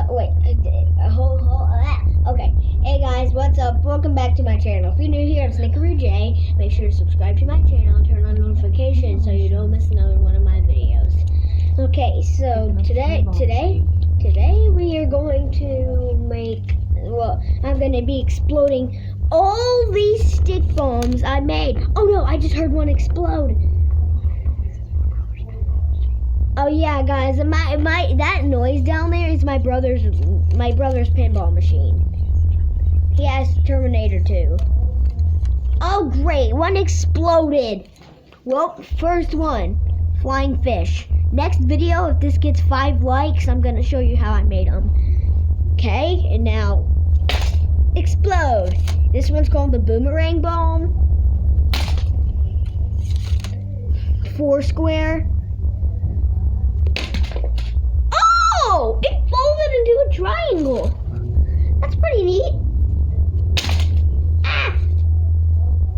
Wait. Okay. Hey guys, what's up? Welcome back to my channel. If you're new here, it's Nickaroo J. Make sure to subscribe to my channel and turn on notifications so you don't miss another one of my videos. Okay, so today we are going to make. Well, I'm going to be exploding all these stick bombs I made. Oh no! I just heard one explode. Oh yeah, guys, that noise down there is my brother's pinball machine. He has Terminator 2. Oh great, one exploded. Well, first one, flying fish. Next video, if this gets 5 likes, I'm gonna show you how I made them. Okay, and now explode. This one's called the boomerang bomb. Foursquare. Oh, it folded into a triangle. That's pretty neat. Ah!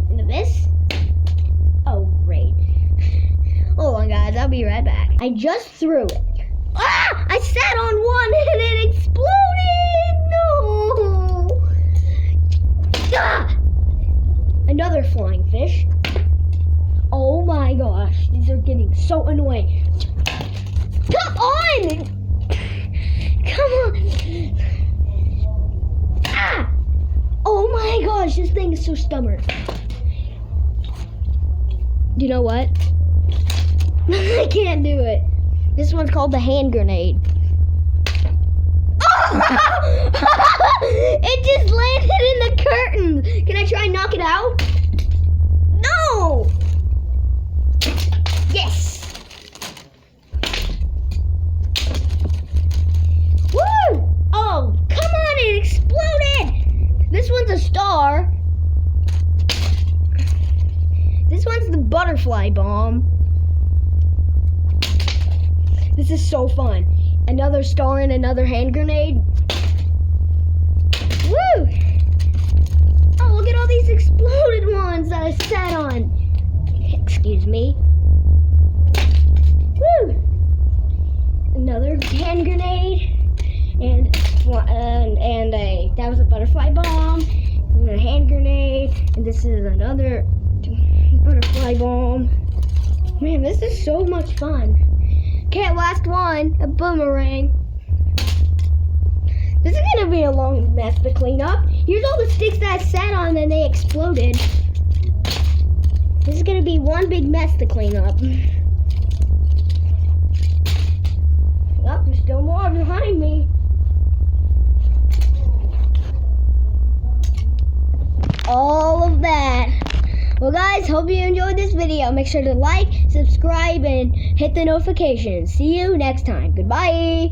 Into this. Oh, great. Hold on, guys. I'll be right back. I just threw it. Ah! I sat on one and it exploded. No! Ah! Another flying fish. Oh my gosh. These are getting so annoying. Come on! Come on! Ah! Oh my gosh, this thing is so stubborn. You know what? I can't do it. This one's called the hand grenade. Oh! It just landed in the curtain. Can I try and knock it out? No! Yes! Oh, come on, it exploded! This one's a star. This one's the butterfly bomb. This is so fun. Another star and another hand grenade. Woo! Oh, look at all these exploded ones that I sat on. Excuse me. Woo! Another hand grenade. And that was a butterfly bomb, and a hand grenade, and this is another butterfly bomb. Man, this is so much fun. Okay, last one, a boomerang. This is gonna be a long mess to clean up. Here's all the sticks that I sat on and they exploded. This is gonna be one big mess to clean up. Oh, there's still more behind me. All of that. Well guys, hope you enjoyed this video. Make sure to like, subscribe, and hit the notifications. See you next time. Goodbye.